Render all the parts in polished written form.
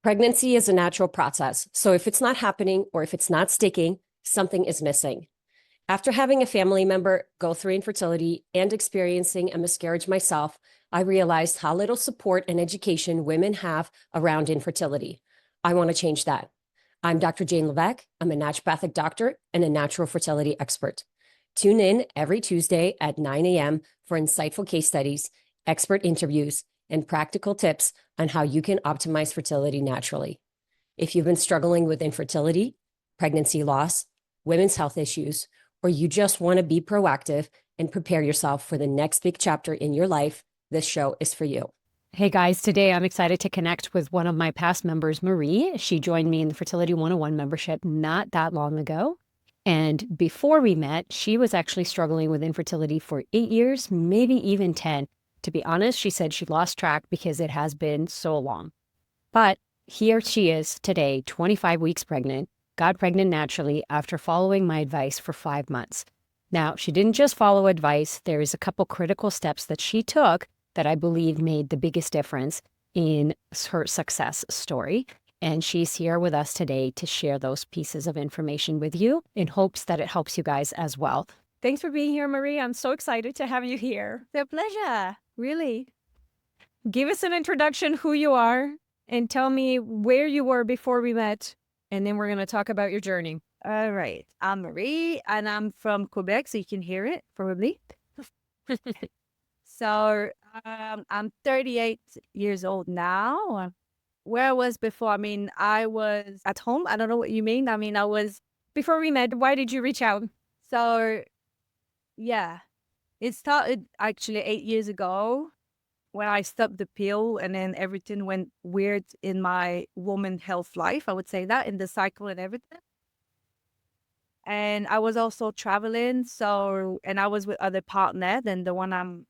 Pregnancy is a natural process, so if it's not happening or if it's not sticking, something is missing. After having a family member go through infertility and experiencing a miscarriage myself, I realized how little support and education women have around infertility. I want to change that. I'm Dr. Jane Levesque. I'm a naturopathic doctor and a natural fertility expert. Tune in every Tuesday at 9 a.m. for insightful case studies, expert interviews, and practical tips on how you can optimize fertility naturally. If you've been struggling with infertility, pregnancy loss, women's health issues, or you just want to be proactive and prepare yourself for the next big chapter in your life, this show is for you. Hey guys, today I'm excited to connect with one of my past members, Marie. She joined me in the Fertility 101 membership not that long ago. And before we met, she was actually struggling with infertility for 8 years, maybe even 10. To be honest, she said she lost track because it has been so long. But here she is today, 25 weeks pregnant, got pregnant naturally after following my advice for 5 months. Now, she didn't just follow advice. There is a couple critical steps that she took that I believe made the biggest difference in her success story. And she's here with us today to share those pieces of information with you in hopes that it helps you guys as well. Thanks for being here, Marie. I'm so excited to have you here. It's a pleasure, really. Give us an introduction, who you are, and tell me where you were before we met, and then we're going to talk about your journey. All right. I'm Marie, and I'm from Quebec, so you can hear it, probably. So I'm 38 years old now. Where I was before, I was at home. I don't know what you mean. I was... Before we met, why did you reach out? So, yeah, it started actually 8 years ago when I stopped the pill, and then everything went weird in my woman health life. I would say that, in the cycle and everything. And I was also traveling, and I was with other partner than the one I'm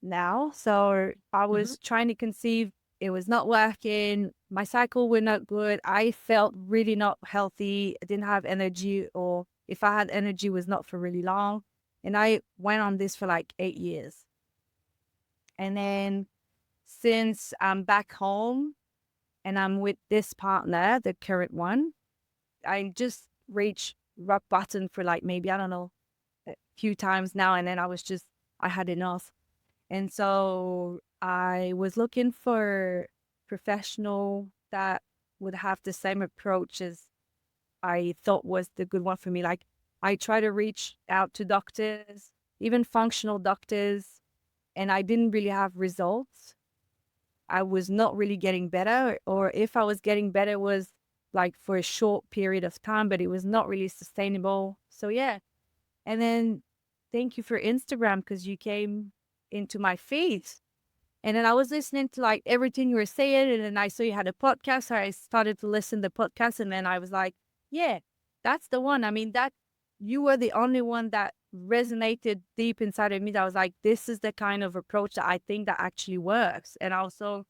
now. So I was trying to conceive. It was not working. My cycle were not good. I felt really not healthy. I didn't have energy, or if I had energy, it was not for really long. And I went on this for like 8 years. And then since I'm back home and I'm with this partner, the current one, I just reached rock bottom for like maybe, I don't know, a few times now. And then I had enough. And so I was looking for professional that would have the same approach as I thought was the good one for me. Like, I try to reach out to doctors, even functional doctors, and I didn't really have results. I was not really getting better, or if I was getting better, it was like for a short period of time, but it was not really sustainable. So yeah. And then thank you for Instagram, because you came into my feed, and then I was listening to like everything you were saying, and then I saw you had a podcast, so I started to listen to the podcast, and then I was like, yeah, that's the one. That you were the only one that resonated deep inside of me, that was like, this is the kind of approach that I think that actually works, and also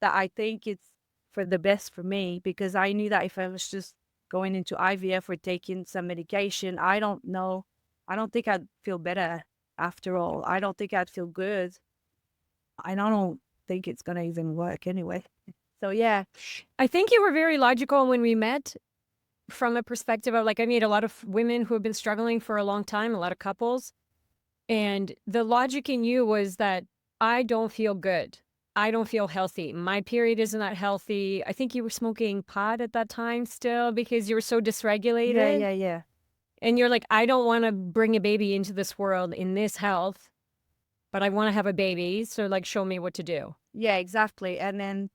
that I think it's for the best for me, because I knew that if I was just going into IVF or taking some medication, I don't think I'd feel better. After all, I don't think I'd feel good. I don't think it's going to even work anyway. So, yeah. I think you were very logical when we met, from a perspective of, like, I meet a lot of women who have been struggling for a long time, a lot of couples. And the logic in you was that I don't feel good. I don't feel healthy. My period isn't that healthy. I think you were smoking pot at that time still because you were so dysregulated. Yeah. And you're like, I don't want to bring a baby into this world in this health, but I want to have a baby. So, like, show me what to do. Yeah, exactly. And then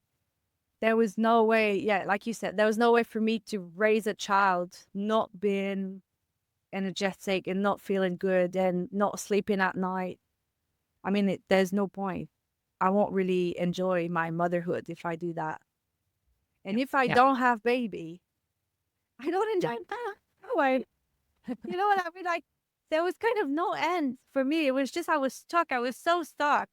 there was no way, like you said, there was no way for me to raise a child not being energetic and not feeling good and not sleeping at night. There's no point. I won't really enjoy my motherhood if I do that. And if I don't have baby, I don't enjoy that. No, you know what I mean? Like, there was kind of no end for me. It was just, I was stuck. I was so stuck.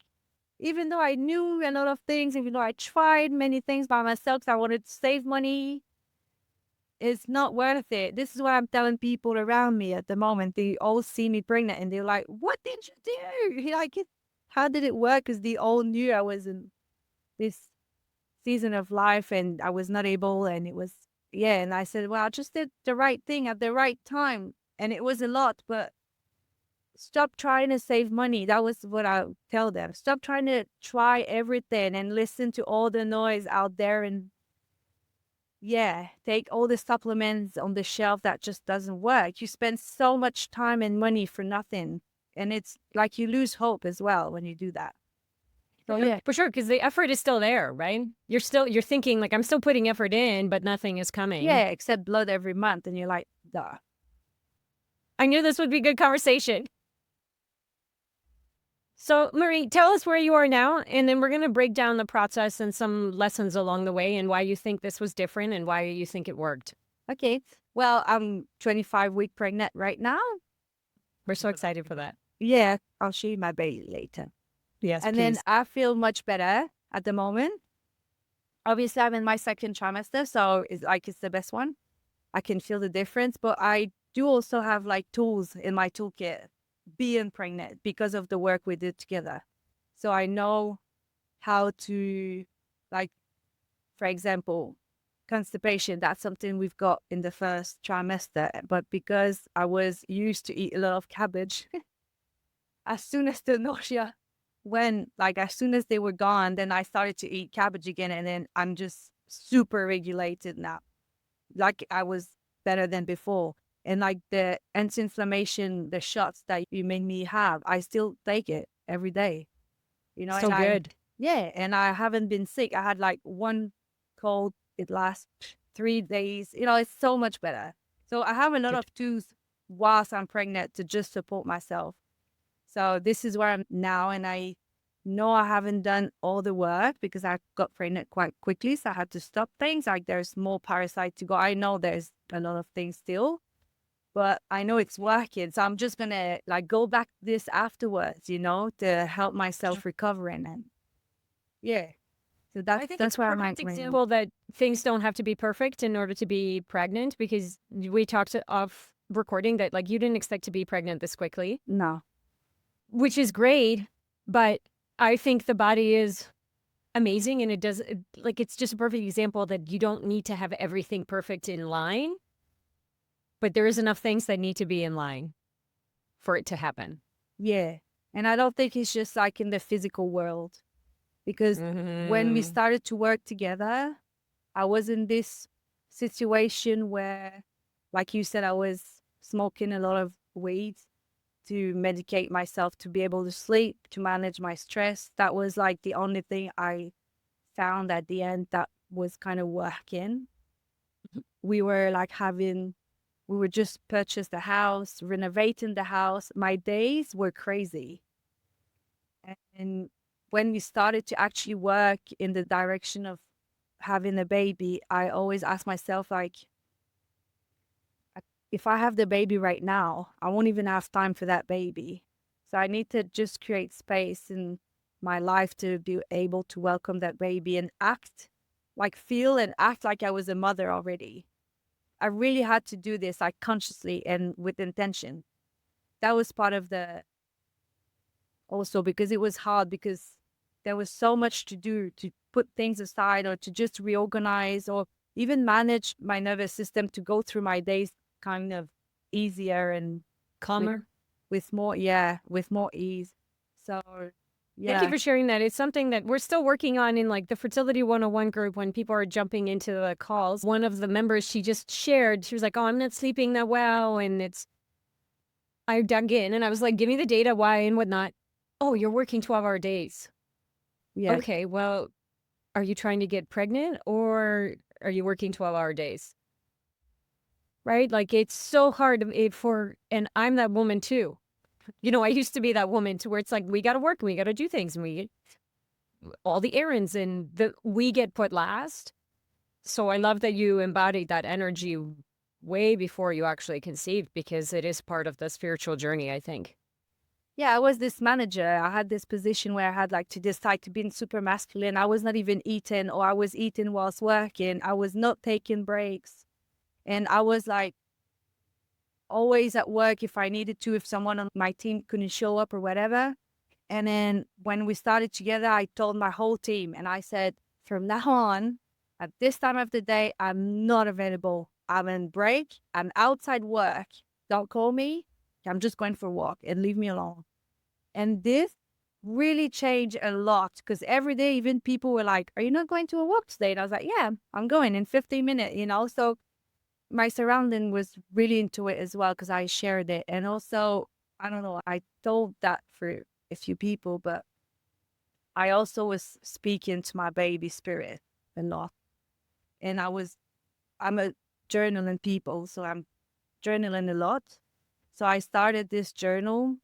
Even though I knew a lot of things, even though I tried many things by myself, I wanted to save money, it's not worth it. This is what I'm telling people around me at the moment. They all see me pregnant and they're like, what did you do? Like, how did it work? Because they all knew I was in this season of life and I was not able, and it was, yeah. And I said, well, I just did the right thing at the right time. And it was a lot, but stop trying to save money. That was what I would tell them. Stop trying to try everything and listen to all the noise out there, and yeah, take all the supplements on the shelf that just doesn't work. You spend so much time and money for nothing. And it's like you lose hope as well when you do that. So yeah. For sure, because the effort is still there, right? You're thinking like, I'm still putting effort in, but nothing is coming. Yeah, except blood every month. And you're like, duh. I knew this would be good conversation. So, Marie, tell us where you are now, and then we're going to break down the process and some lessons along the way and why you think this was different and why you think it worked. Okay. Well, I'm 25-week pregnant right now. We're so excited for that. Yeah, I'll show you my baby later. Yes, And please. then I feel much better at the moment. Obviously, I'm in my second trimester, so it's the best one. I can feel the difference, but I do also have like tools in my toolkit being pregnant because of the work we did together. So I know how to, like, for example, constipation. That's something we've got in the first trimester. But because I was used to eat a lot of cabbage, as soon as the nausea went, like as soon as they were gone, then I started to eat cabbage again. And then I'm just super regulated now. Like I was better than before. And like the anti-inflammation, the shots that you made me have, I still take it every day. You know, So and good. Yeah, and I haven't been sick. I had like one cold. It lasts 3 days. You know, it's so much better. So I have a lot of tools whilst I'm pregnant to just support myself. So this is where I'm now, and I know I haven't done all the work because I got pregnant quite quickly. So I had to stop things. Like there's more parasite to go. I know there's a lot of things still, but I know it's working. So I'm just going to like go back this afterwards, you know, to help myself recovering. And yeah, so that's where I'm at right now. Example that things don't have to be perfect in order to be pregnant, because we talked off recording that like you didn't expect to be pregnant this quickly, No. which is great, but I think the body is amazing, and it's just a perfect example that you don't need to have everything perfect in line, but there is enough things that need to be in line for it to happen. Yeah. And I don't think it's just like in the physical world, because when we started to work together, I was in this situation where, like you said, I was smoking a lot of weed to medicate myself to be able to sleep, to manage my stress. That was like the only thing I found at the end that was kind of working. We were like we were just purchased a house, renovating the house. My days were crazy. And when we started to actually work in the direction of having a baby, I always ask myself, like, if I have the baby right now, I won't even have time for that baby. So I need to just create space in my life to be able to welcome that baby and feel and act like I was a mother already. I really had to do this like consciously and with intention. That was part of also because it was hard, because there was so much to do, to put things aside or to just reorganize or even manage my nervous system to go through my days kind of easier and Calmer. with more ease. So yeah. Thank you for sharing that. It's something that we're still working on in like the Fertility 101 group when people are jumping into the calls. One of the members, she just shared, she was like, oh, I'm not sleeping that well. And I dug in and I was like, give me the data, why and whatnot. Oh, you're working 12-hour days. Yeah. Okay, well, are you trying to get pregnant or are you working 12-hour days? Right? Like it's so hard and I'm that woman too. You know, I used to be that woman to where it's like, we got to work and we got to do things and all the errands and we get put last. So I love that you embodied that energy way before you actually conceived, because it is part of the spiritual journey, I think. Yeah, I was this manager. I had this position where I had like to decide to be super masculine. I was not even eating, or I was eating whilst working. I was not taking breaks. And I was like always at work if I needed to, if someone on my team couldn't show up or whatever. And then when we started together, I told my whole team and I said, from now on, at this time of the day, I'm not available. I'm on break. I'm outside work. Don't call me. I'm just going for a walk and leave me alone. And this really changed a lot because every day, even people were like, are you not going to a walk today? And I was like, yeah, I'm going in 15 minutes, you know? So my surrounding was really into it as well because I shared it. And also, I don't know, I told that for a few people, but I also was speaking to my baby spirit a lot. And I'm a journaling people, so I'm journaling a lot. So I started this journal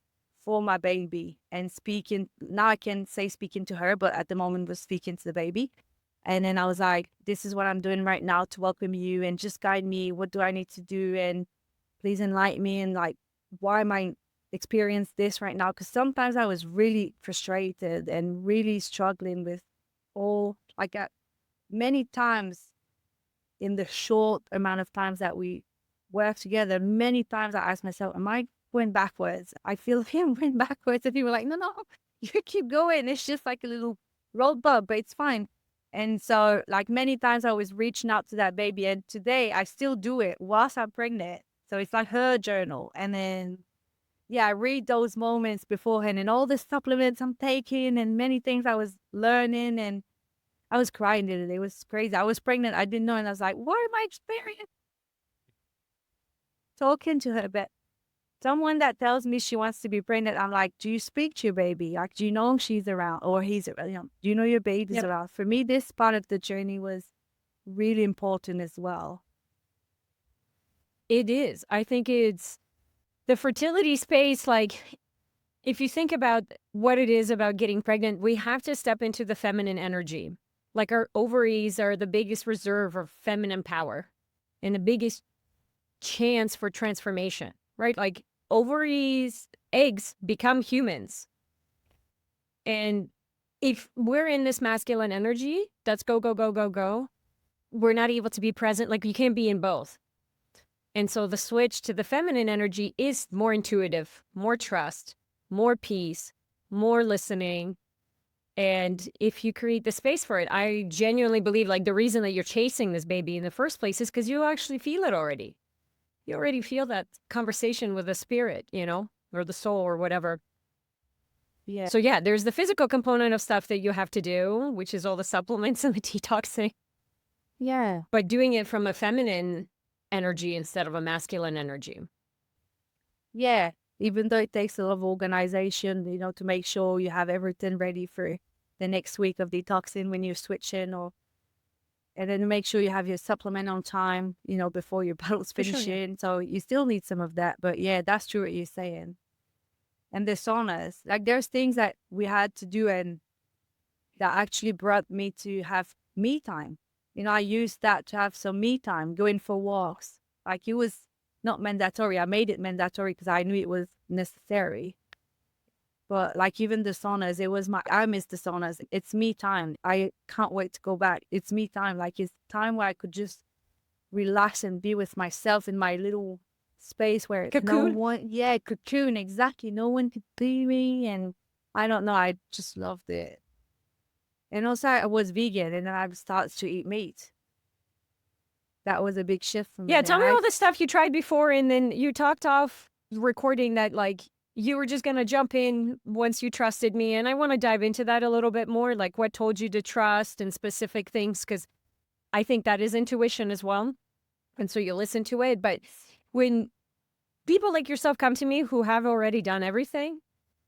for my baby and speaking. Now I can say speaking to her, but at the moment was speaking to the baby. And then I was like, this is what I'm doing right now to welcome you and just guide me. What do I need to do? And please enlighten me. And like, why am I experiencing this right now? Because sometimes I was really frustrated and really struggling with many times in the short amount of times that we work together, many times I asked myself, am I going backwards? I feel him going backwards. And people were like, no, you keep going. It's just like a little road bump, but it's fine. And so like many times I was reaching out to that baby, and today I still do it whilst I'm pregnant. So it's like her journal. And then, yeah, I read those moments beforehand and all the supplements I'm taking and many things I was learning, and I was crying the other day. It was crazy. I was pregnant. I didn't know. And I was like, what am I experiencing? Talking to her, but someone that tells me she wants to be pregnant, I'm like, do you speak to your baby? Like, do you know she's around or he's around? You know, do you know your baby's Yep. around? For me, this part of the journey was really important as well. It is. I think it's the fertility space. Like, if you think about what it is about getting pregnant, we have to step into the feminine energy. Like, our ovaries are the biggest reserve of feminine power and the biggest chance for transformation, right? Like, ovaries, eggs become humans. And if we're in this masculine energy, that's go, go, go, go, go, we're not able to be present. Like, you can't be in both. And so the switch to the feminine energy is more intuitive, more trust, more peace, more listening. And if you create the space for it, I genuinely believe like the reason that you're chasing this baby in the first place is because you actually feel it already. You already feel that conversation with the spirit, you know, or the soul or whatever. Yeah. So yeah, there's the physical component of stuff that you have to do, which is all the supplements and the detoxing, Yeah. but doing it from a feminine energy instead of a masculine energy. Yeah. Even though it takes a lot of organization, you know, to make sure you have everything ready for the next week of detoxing when you're switching, and then make sure you have your supplement on time, you know, before your bottle's For sure, finishing. yeah. So you still need some of that. But yeah, that's true what you're saying. And the saunas, like there's things that we had to do and that actually brought me to have me time. You know, I used that to have some me time, going for walks. Like it was not mandatory. I made it mandatory because I knew it was necessary. But like even the saunas, I miss the saunas. It's me time. I can't wait to go back. It's me time. Like it's time where I could just relax and be with myself in my little space where Cocoon. Cocoon, exactly. No one could see me. And I don't know. I just loved it. And also I was vegan and then I started to eat meat. That was a big shift for me. Yeah, tell me all the stuff you tried before, and then you talked off recording that like you were just going to jump in once you trusted me. And I want to dive into that a little bit more, like what told you to trust and specific things, because I think that is intuition as well. And so you listen to it. But when people like yourself come to me who have already done everything,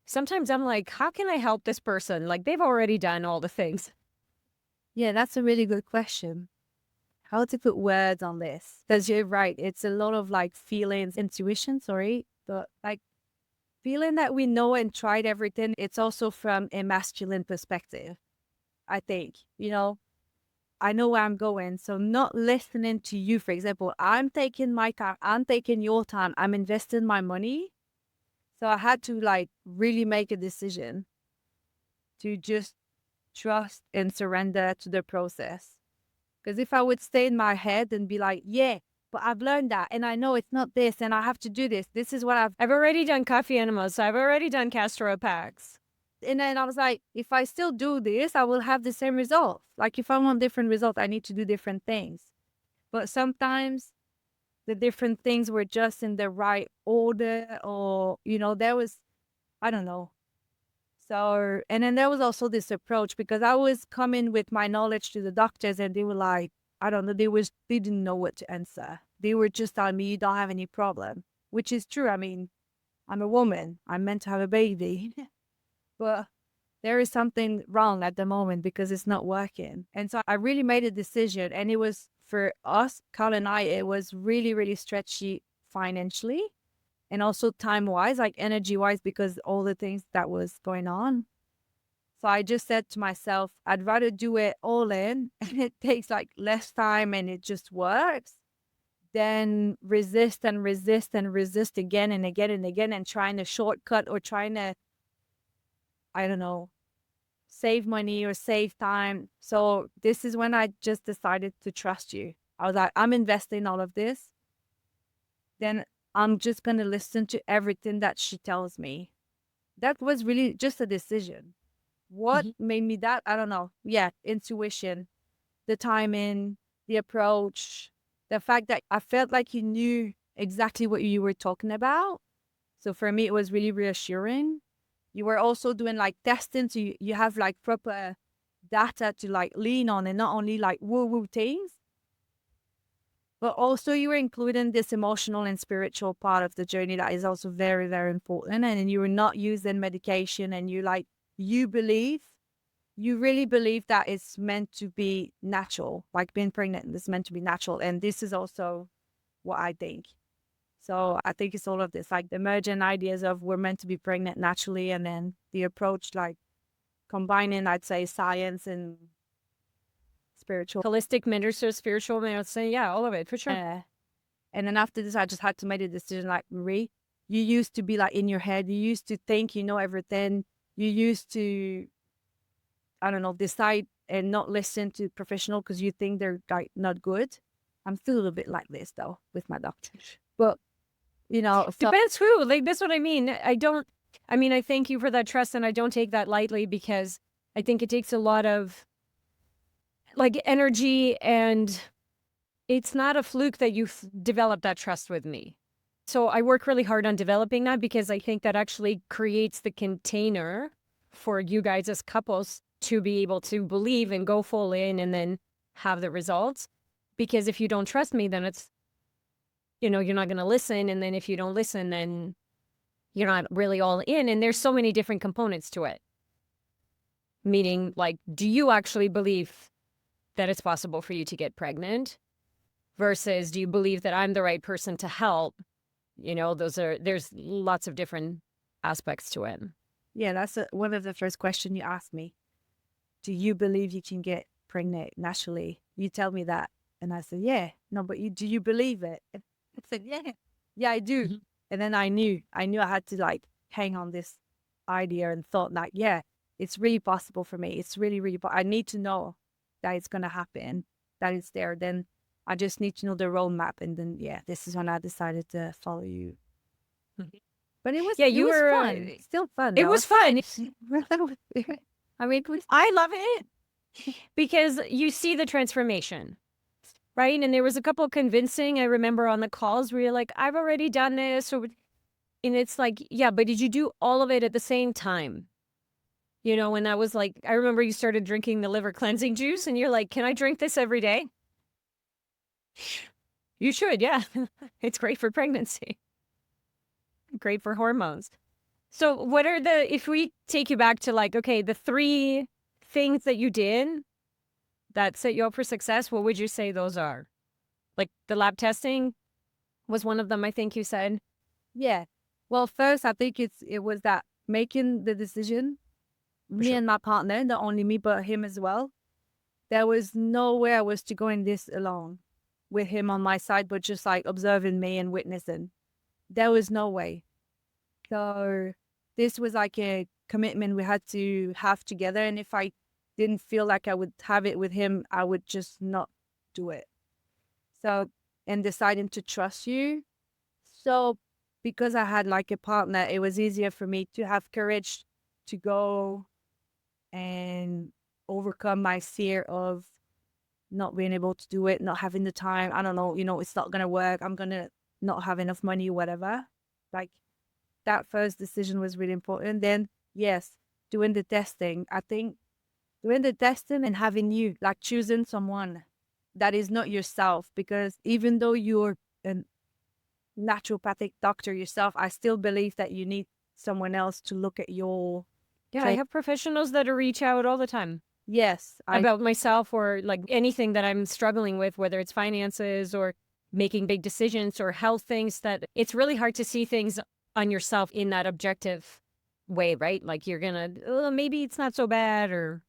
sometimes I'm like, how can I help this person? Like they've already done all the things. Yeah, that's a really good question. How to put words on this? Because you're right. It's a lot of like feelings, intuition, but like feeling that we know and tried everything. It's also from a masculine perspective, I think, you know, I know where I'm going. So not listening to you, for example, I'm taking my time, I'm taking your time, I'm investing my money. So I had to like really make a decision to just trust and surrender to the process. Because if I would stay in my head and be like, yeah, but I've learned that and I know it's not this and I have to do this. This is what I've already done coffee enemas. So I've already done castor oil packs. And then I was like, if I still do this, I will have the same result. Like if I want different results, I need to do different things. But sometimes the different things were just in the right order, or, there was, I don't know. So, and then there was also this approach, because I was coming with my knowledge to the doctors, and they were like, I don't know, they didn't know what to answer. They were just telling me, you don't have any problem, which is true. I mean, I'm a woman, I'm meant to have a baby, but there is something wrong at the moment because it's not working. And so I really made a decision, and it was for us, Carl and I, it was really, really stretchy financially and also time-wise, like energy-wise, because all the things that was going on. So I just said to myself, I'd rather do it all in and it takes like less time and it just works, than resist and resist and resist again and again and again and trying to shortcut or trying to, I don't know, save money or save time. So this is when I just decided to trust you. I was like, I'm investing all of this. Then I'm just going to listen to everything that she tells me. That was really just a decision. What made me that? I don't know. Yeah, intuition, the timing, the approach, the fact that I felt like you knew exactly what you were talking about. So for me, it was really reassuring. You were also doing like testing, so you have like proper data to like lean on, and not only like woo-woo things, but also you were including this emotional and spiritual part of the journey that is also very, very important. And you were not using medication, and you really believe that it's meant to be natural, like being pregnant is meant to be natural. And this is also what I think. So I think it's all of this, like the emergent ideas of we're meant to be pregnant naturally, and then the approach, like combining, I'd say, science and spiritual. Holistic medicine, spiritual medicine, yeah, all of it for sure. And then after this, I just had to make a decision, like, Marie, you used to be like in your head, you used to think you know everything, you used to, I don't know, decide and not listen to professional because you think they're like not good. I'm still a little bit like this though with my doctor, but so Depends who. Like, that's what I mean. I thank you for that trust, and I don't take that lightly, because I think it takes a lot of like energy, and it's not a fluke that you've developed that trust with me. So I work really hard on developing that, because I think that actually creates the container for you guys as couples to be able to believe and go full in and then have the results. Because if you don't trust me, then it's, you're not going to listen. And then if you don't listen, then you're not really all in. And there's so many different components to it. Meaning, like, do you actually believe that it's possible for you to get pregnant? Versus, do you believe that I'm the right person to help? There's lots of different aspects to it. Yeah, that's one of the first questions you asked me. Do you believe you can get pregnant naturally? You tell me that. And I said, yeah. No, but do you believe it? I said, yeah. Yeah, I do. Mm-hmm. And then I knew I had to like hang on this idea and thought like, yeah, it's really possible for me. It's really, really, I need to know that it's going to happen, that it's there. Then I just need to know the roadmap. And then, yeah, this is when I decided to follow you. But it was, you were fun. Still fun. It though. was fun. I mean, I love it because you see the transformation, right? And there was a couple convincing, I remember on the calls where you're like, I've already done this. And it's like, yeah, but did you do all of it at the same time? And I was like, I remember you started drinking the liver cleansing juice, and you're like, can I drink this every day? You should, yeah. It's great for pregnancy. Great for hormones. So what are if we take you back to like, okay, the 3 things that you did that set you up for success, what would you say those are? Like the lab testing was one of them, I think you said. Yeah. Well, first, I think it was that making the decision, me and my partner, not only me, but him as well. There was nowhere I was to go in this alone with him on my side, but just like observing me and witnessing. There was no way. So this was like a commitment we had to have together. And if I didn't feel like I would have it with him, I would just not do it. So, and deciding to trust you. So because I had like a partner, it was easier for me to have courage to go and overcome my fear of not being able to do it, not having the time. I don't know, it's not going to work. I'm going to not have enough money, whatever. Like, that first decision was really important. Then, yes, doing the testing. I think doing the testing and having you, like, choosing someone that is not yourself, because even though you're a naturopathic doctor yourself, I still believe that you need someone else to look at your Yeah, I have professionals that reach out all the time yes, about myself or like anything that I'm struggling with, whether it's finances or making big decisions or health things, that it's really hard to see things on yourself in that objective way, right? Like you're gonna, oh, maybe it's not so bad, or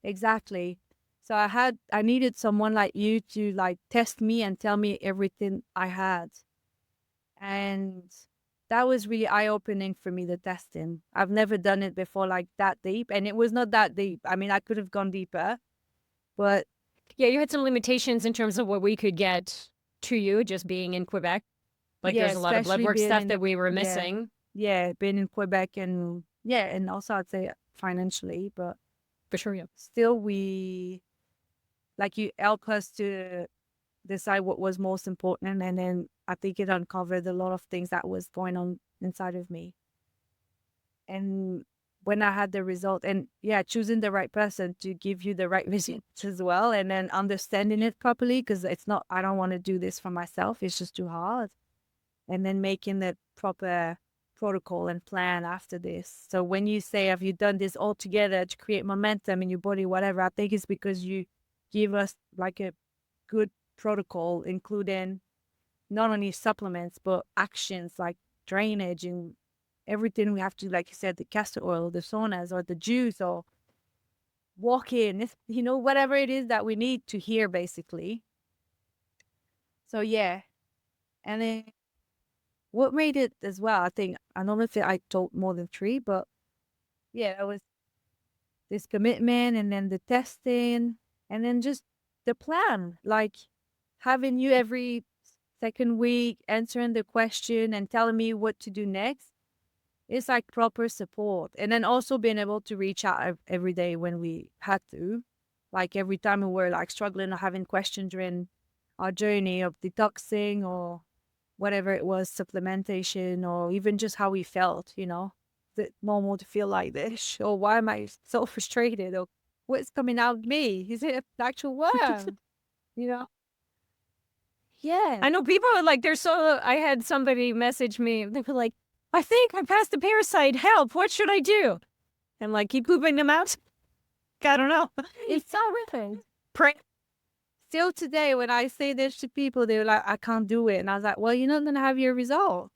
exactly. So I needed someone like you to like test me and tell me everything I had. And that was really eye-opening for me, the testing. I've never done it before, like that deep. And it was not that deep. I mean, I could have gone deeper, but yeah, you had some limitations in terms of what we could get to you just being in Quebec. Like yeah, there's a lot of blood especially work being stuff in, that we were yeah, missing. yeah, being in Quebec and yeah, and also I'd say financially, but For sure, yeah. still you help us to decide what was most important. And then I think it uncovered a lot of things that was going on inside of me. And when I had the result, and yeah, choosing the right person to give you the right results as well, and then understanding it properly, because it's not, I don't want to do this for myself, it's just too hard. And then making the proper protocol and plan after this. So when you say, have you done this all together to create momentum in your body, whatever, I think it's because you give us like a good protocol, including not only supplements, but actions like drainage and everything we have to, like you said, the castor oil, the saunas, or the juice, or walking, whatever it is that we need to hear, basically. So, yeah. And then what made it as well, I think, I don't know if I told more than 3, but yeah, it was this commitment, and then the testing, and then just the plan, like having you every second week answering the question and telling me what to do next. It's like proper support. And then also being able to reach out every day when we had to, like every time we were like struggling or having questions during our journey of detoxing or whatever it was, supplementation, or even just how we felt, is it normal to feel like this? Or why am I so frustrated? Or what's coming out of me? Is it an actual worm? you know? Yeah. I know people are like, I had somebody message me. They were like, I think I passed the parasite. Help. What should I do? I'm like, keep pooping them out. I don't know. It's so ripping. Pray. Still today, when I say this to people, they're like, I can't do it. And I was like, well, you're not going to have your result.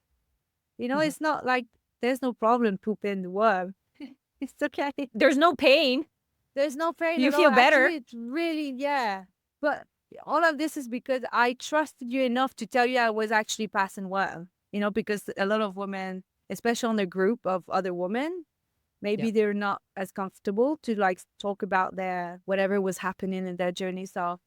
It's not like there's no problem pooping the worm. It's okay. There's no pain. There's no pain. You at feel all. better. Actually, it's really, yeah. But all of this is because I trusted you enough to tell you I was actually passing well, because a lot of women, especially on the group of other women, maybe they're not as comfortable to like talk about their whatever was happening in their journey. So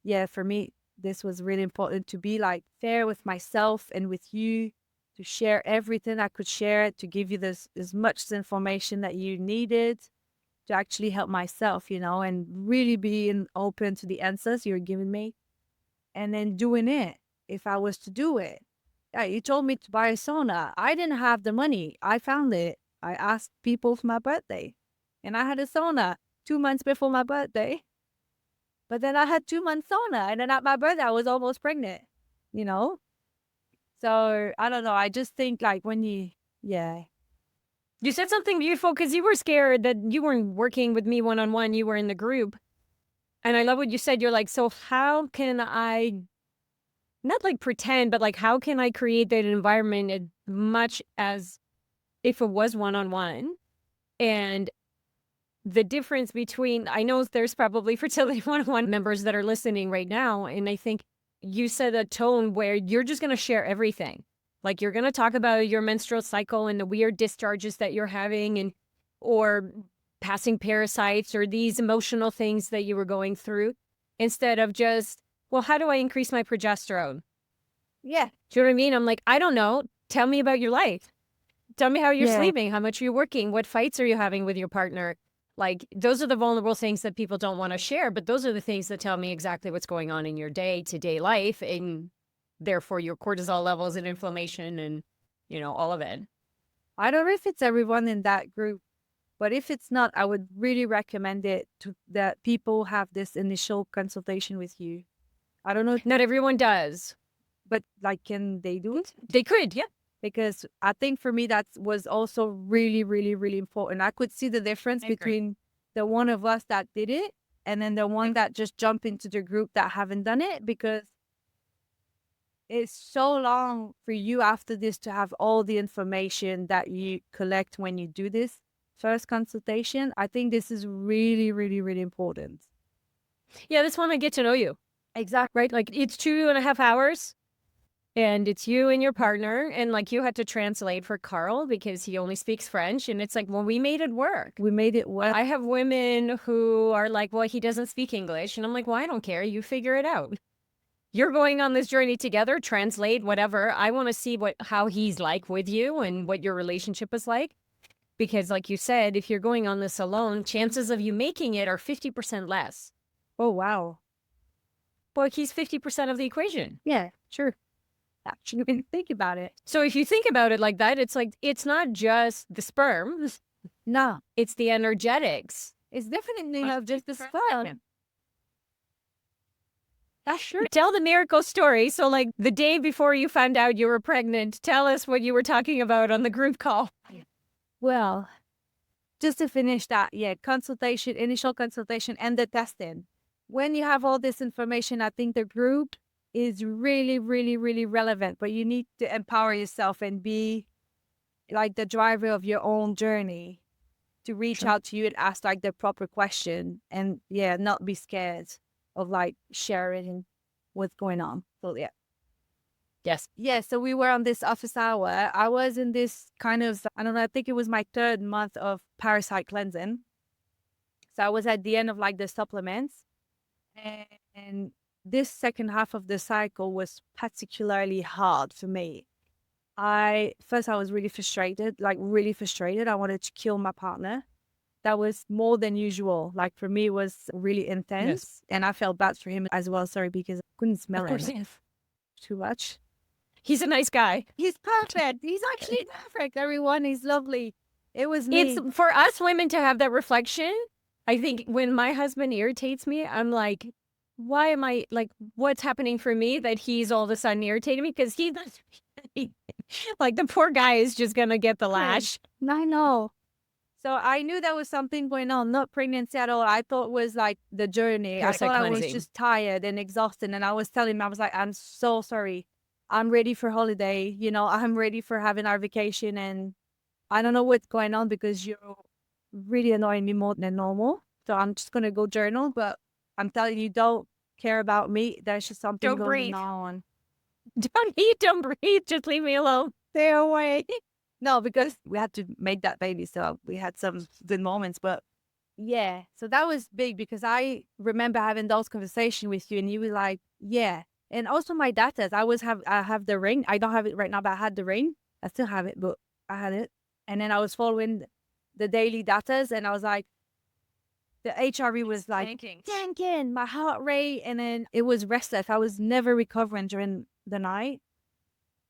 yeah, for me, this was really important to be like fair with myself and with you, to share everything I could share, to give you this as much information that you needed to actually help myself, and really being open to the answers you're giving me, and then doing it if I was to do it. Yeah, you told me to buy a sauna. I didn't have the money. I found it. I asked people for my birthday, and I had a sauna 2 months before my birthday. But then I had 2 months sauna, and then at my birthday, I was almost pregnant, So I don't know. I just think like You said something beautiful because you were scared that you weren't working with me one-on-one. You were in the group. And I love what you said. You're like, so how can I, not like pretend, but like, how can I create that environment as much as if it was one-on-one? And the difference between, I know there's probably Fertility 101 members that are listening right now. And I think you said a tone where you're just going to share everything. Like you're going to talk about your menstrual cycle and the weird discharges that you're having, or passing parasites, or these emotional things that you were going through, instead of just, well, how do I increase my progesterone? Yeah. Do you know what I mean? I'm like, I don't know. Tell me about your life. Tell me how you're Yeah. sleeping. How much are you working? What fights are you having with your partner? Like, those are the vulnerable things that people don't want to share, but those are the things that tell me exactly what's going on in your day-to-day life, and therefore your cortisol levels and inflammation and, all of it. I don't know if it's everyone in that group, but if it's not, I would really recommend it that people have this initial consultation with you. I don't know if, Not everyone does. but like, can they do it? They could, yeah. Because I think for me, that was also really, really, really important. I could see the difference I agree. between the one of us that did it and then the one that just jumped into the group that haven't done it, because it's so long for you after this to have all the information that you collect when you do this first consultation. I think this is really, really, really important. Yeah, this one I get to know you. Exactly. Right? Like, it's 2.5 hours. And it's you and your partner, and like you had to translate for Carl because he only speaks French. And it's like, well, we made it work. We made it work. I have women who are like, well, he doesn't speak English. And I'm like, well, I don't care. You figure it out. You're going on this journey together, translate, whatever. I want to see how he's like with you and what your relationship is like. Because like you said, if you're going on this alone, chances of you making it are 50% less. Oh, wow. Well, he's 50% of the equation. Yeah, sure. Actually, when you think about it. So if you think about it like that, it's like, it's not just the sperm. No, It's the energetics. it's definitely not just the sperm. That's sure. Tell the miracle story. So like the day before you found out you were pregnant, tell us what you were talking about on the group call. Well, just to finish that, consultation, initial consultation and the testing. When you have all this information, I think the group is really, really, really relevant, but you need to empower yourself and be like the driver of your own journey to reach out to you and ask like the proper question and not be scared of like sharing what's going on. So Yes. Yeah, so we were on this office hour. I was in this kind of, I don't know, I think it was my 3rd month of parasite cleansing. So I was at the end of like the supplements. And this second half of the cycle was particularly hard for me. First I was really frustrated. I wanted to kill my partner. That was more than usual. Like for me, it was really intense. Yes. And I felt bad for him as well. Sorry, because I couldn't smell Of course, him yes. too much. He's a nice guy. He's perfect. He's actually perfect. Everyone, he's lovely. It was me. It's for us women to have that reflection. I think when my husband irritates me, I'm like, why am I like, what's happening for me that he's all of a sudden irritating me? Because he's not, like the poor guy is just going to get the lash. I know. So I knew there was something going on, not pregnancy at all. I thought it was like the journey. Parasite I thought I was cleansing. just tired and exhausted. And I was telling him, I was like, I'm so sorry. I'm ready for holiday. I'm ready for having our vacation. And I don't know what's going on because you're really annoying me more than normal. So I'm just going to go journal. But I'm telling you, don't care about me. There's just something Don't going breathe. on. Don't eat, don't breathe. Just leave me alone. Stay away. No, because we had to make that baby. So we had some good moments. But yeah, so that was big because I remember having those conversations with you and you were like, yeah. And also my datas, I have the ring. I don't have it right now, but I had the ring. I still have it, but I had it. And then I was following the daily datas and I was like, the HRV was like tanking my heart rate. And then it was restless. I was never recovering during the night.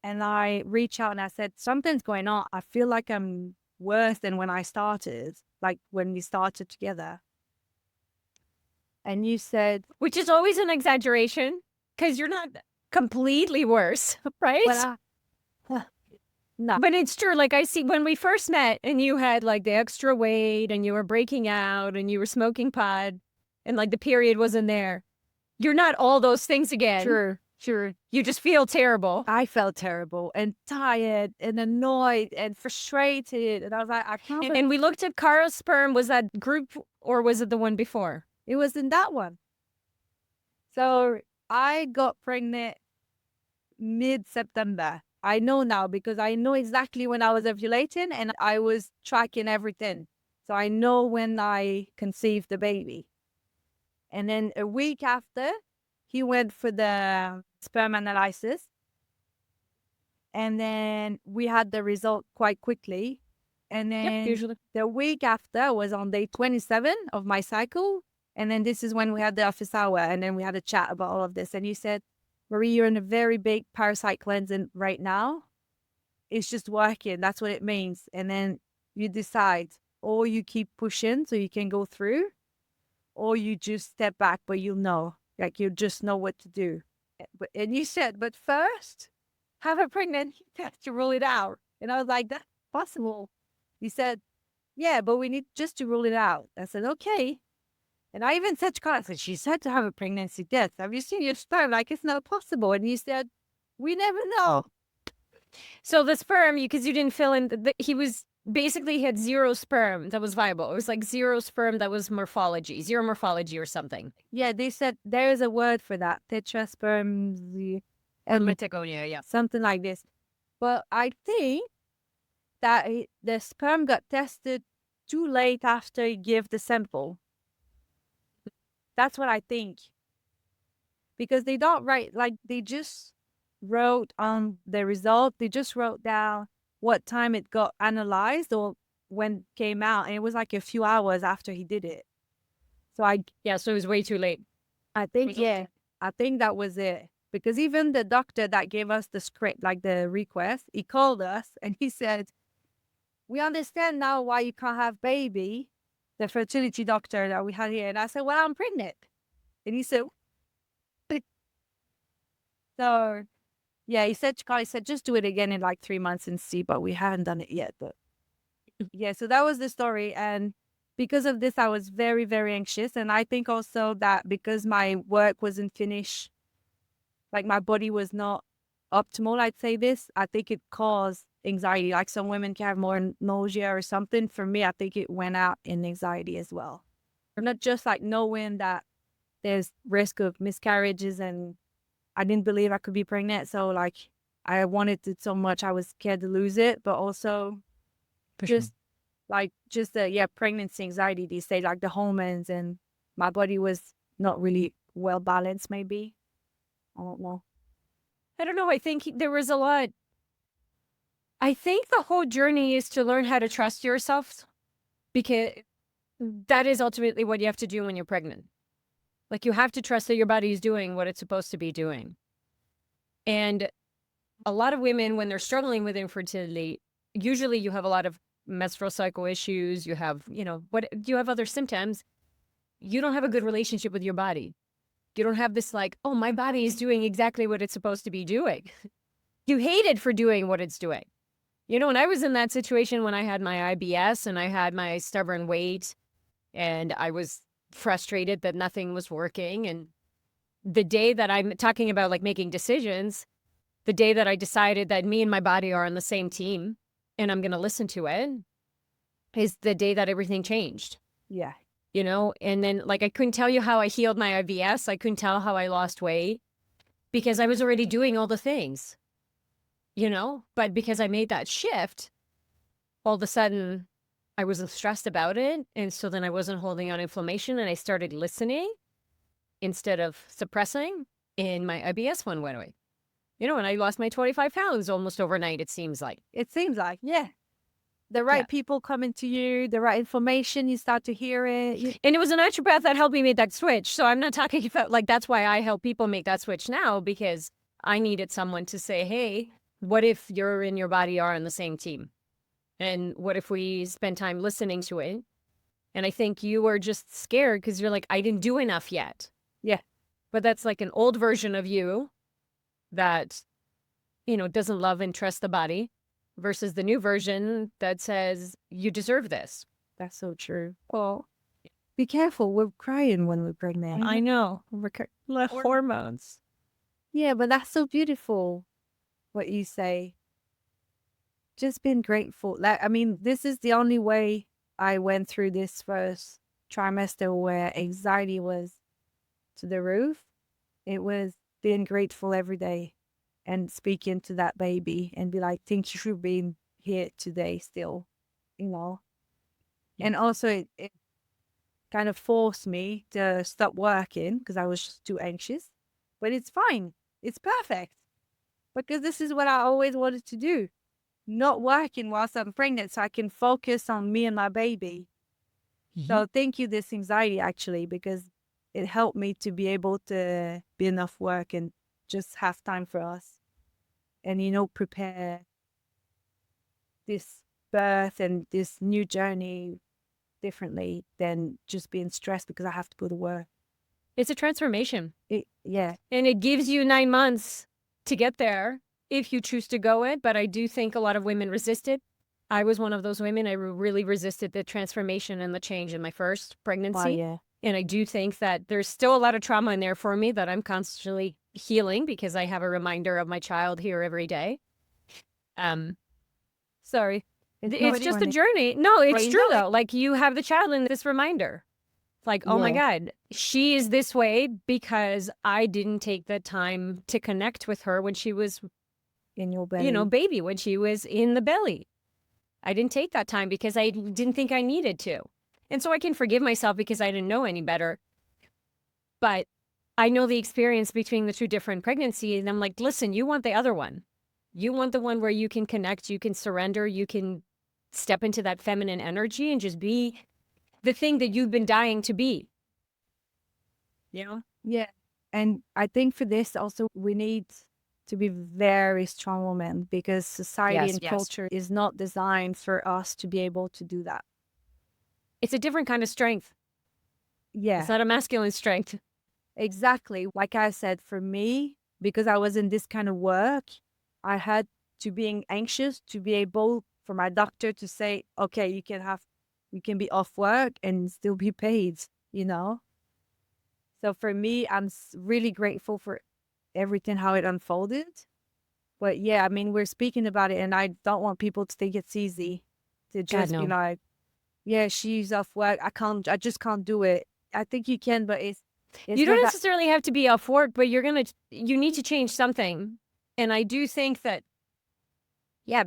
And I reached out and I said, something's going on. I feel like I'm worse than when I started, like when we started together. And you said, Which is always an exaggeration because you're not completely worse, right? no. But it's true. Like I see when we first met and you had like the extra weight and you were breaking out and you were smoking pot and like the period wasn't there. You're not all those things again. Sure. You just feel terrible. I felt terrible and tired and annoyed and frustrated. And I was like, I can't. And we looked at Carl's sperm. Was that group or was it the one before? It was in that one. So I got pregnant mid-September. I know now because I know exactly when I was ovulating and I was tracking everything. So I know when I conceived the baby. And then a week after, he went for the sperm analysis. And then we had the result quite quickly. And then usually. the week after was on day 27 of my cycle. And then this is when we had the office hour. And then we had a chat about all of this. And you said, Marie, you're in a very big parasite cleansing right now. It's just working. That's what it means. And then you decide, or you keep pushing so you can go through, or you just step back, but you'll know, like you just know what to do. And you said, but first, have a pregnancy test to rule it out. And I was like, that's possible. He said, yeah, but we need just to rule it out. I said, okay. And I even said to Carla, I said, she said to have a pregnancy test. Have you seen your sperm? Like, it's not possible. And he said, we never know. So the sperm, because you didn't fill in, he was basically had zero sperm that was viable. It was like zero sperm that was morphology, zero morphology or something. Yeah, they said there is a word for that, tetrasperm, Metagonia, yeah. something like this. But I think that the sperm got tested too late after he gave the sample. That's what I think. Because they don't write, like they just wrote on the result, they just wrote down what time it got analyzed or when it came out. And it was like a few hours after he did it. So so it was way too late. I think that was it. Because even the doctor that gave us the script, like the request, he called us and he said, we understand now why you can't have baby, the fertility doctor that we had here. And I said, well, I'm pregnant. And he said, so yeah, he said, just do it again in like 3 months and see, but we haven't done it yet. But yeah, so that was the story. And because of this, I was very, very anxious. And I think also that because my work wasn't finished, like my body was not optimal, I'd say this, I think it caused anxiety. Like some women can have more nausea or something. For me, I think it went out in anxiety as well. Or not just like knowing that there's risk of miscarriages and I didn't believe I could be pregnant. So like I wanted it so much. I was scared to lose it, but also pregnancy anxiety, they say, like the hormones, and my body was not really well balanced, maybe. I don't know. I think there was a lot. I think the whole journey is to learn how to trust yourself, because that is ultimately what you have to do when you're pregnant. Like you have to trust that your body is doing what it's supposed to be doing. And a lot of women, when they're struggling with infertility, usually you have a lot of menstrual cycle issues. You have, you have other symptoms. You don't have a good relationship with your body. You don't have this like, oh, my body is doing exactly what it's supposed to be doing. You hate it for doing what it's doing. And I was in that situation when I had my IBS and I had my stubborn weight and I was frustrated that nothing was working. And the day that I'm talking about like making decisions, the day that I decided that me and my body are on the same team and I'm going to listen to it is the day that everything changed. Yeah. And then like I couldn't tell you how I healed my IBS. I couldn't tell how I lost weight because I was already doing all the things, but because I made that shift, all of a sudden I wasn't stressed about it. And so then I wasn't holding on inflammation and I started listening instead of suppressing, and my IBS one went away. And I lost my 25 pounds almost overnight, it seems like. Yeah. The right people coming to you, the right information, you start to hear it. And it was a naturopath that helped me make that switch. So I'm not talking about like, that's why I help people make that switch now, because I needed someone to say, hey, what if you're and your body are on the same team? And what if we spend time listening to it? And I think you were just scared because you're like, I didn't do enough yet. Yeah. But that's like an old version of you that, doesn't love and trust the body versus the new version that says you deserve this. That's so true. Oh, be careful. We're crying when we're pregnant. I know. Hormones. Yeah, but that's so beautiful what you say. Just being grateful. This is the only way I went through this first trimester where anxiety was to the roof. It was being grateful every day and speaking to that baby and be like, thank you for being here today still, Yeah. And also it kind of forced me to stop working because I was just too anxious. But it's fine. It's perfect. because this is what I always wanted to do. Not working whilst I'm pregnant so I can focus on me and my baby. So thank you, this anxiety, actually, because it helped me to be able to be enough work and just have time for us and, prepare this birth and this new journey differently than just being stressed because I have to go to work. It's a transformation. Yeah. And it gives you 9 months to get there if you choose to go it. But I do think a lot of women resist it. I was one of those women. I really resisted the transformation and the change in my first pregnancy. Yeah. And I do think that there's still a lot of trauma in there for me that I'm constantly healing because I have a reminder of my child here every day. Sorry. It's just a journey. No, it's true though. Like you have the child in this reminder. Like, oh my God, she is this way because I didn't take the time to connect with her when she was in your belly. Baby, when she was in the belly. I didn't take that time because I didn't think I needed to. And so I can forgive myself because I didn't know any better. But I know the experience between the two different pregnancies. And I'm like, listen, you want the other one. You want the one where you can connect, you can surrender, you can step into that feminine energy and just be the thing that you've been dying to be. Yeah. And I think for this also, we need to be very strong women because society and culture is not designed for us to be able to do that. It's a different kind of strength. Yeah. It's not a masculine strength. Exactly. Like I said, for me, because I was in this kind of work, I had to be anxious to be able for my doctor to say, okay, you can be off work and still be paid, So for me, I'm really grateful for everything, how it unfolded. But yeah, I mean, we're speaking about it and I don't want people to think it's easy to just be like, yeah, she's off work. I just can't do it. I think you can, but it's you don't necessarily have to be off work, but you need to change something. And I do think that,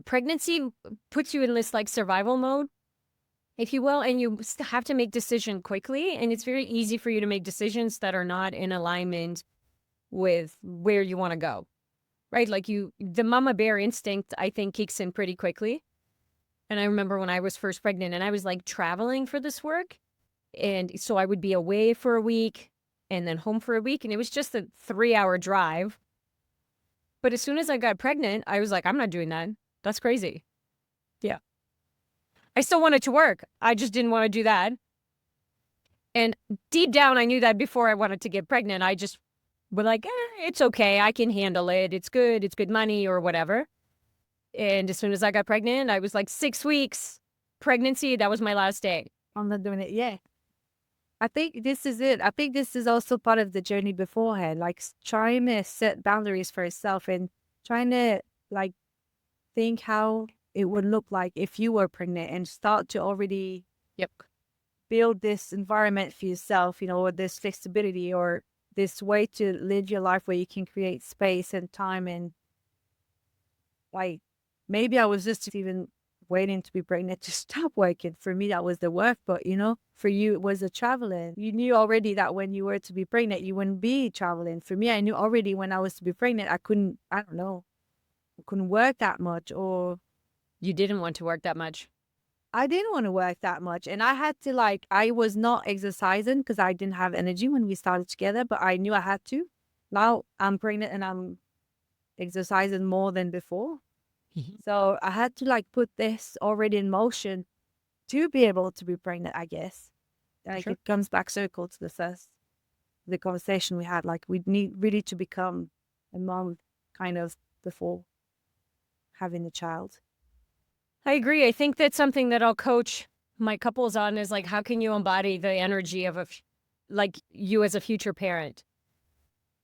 pregnancy puts you in this like survival mode, if you will, and you have to make decisions quickly. And it's very easy for you to make decisions that are not in alignment with where you want to go, right? Like the mama bear instinct, I think, kicks in pretty quickly. And I remember when I was first pregnant and I was like traveling for this work. And so I would be away for a week and then home for a week. And it was just a 3-hour drive. But as soon as I got pregnant, I was like, I'm not doing that. That's crazy. Yeah. I still wanted to work. I just didn't want to do that. And deep down, I knew that before I wanted to get pregnant. I just was like, it's okay. I can handle it. It's good. It's good money or whatever. And as soon as I got pregnant, I was like 6 weeks pregnancy. That was my last day. I'm not doing it. Yeah. I think this is it. I think this is also part of the journey beforehand, like trying to set boundaries for yourself and trying to like think how it would look like if you were pregnant and start to already build this environment for yourself, or this flexibility or this way to live your life where you can create space and time. And like, maybe I was just even waiting to be pregnant to stop working. For me, that was the work. But, for you, it was the traveling. You knew already that when you were to be pregnant, you wouldn't be traveling. For me, I knew already when I was to be pregnant, I couldn't work that much. Or you didn't want to work that much. I didn't want to work that much. And I had to I was not exercising because I didn't have energy when we started together, but I knew I had to. Now I'm pregnant and I'm exercising more than before. So I had to put this already in motion to be able to be pregnant, I guess. It comes back circle to the conversation we had. We need really to become a mom kind of before having a child. I agree. I think that's something that I'll coach my couples on is how can you embody the energy of you as a future parent?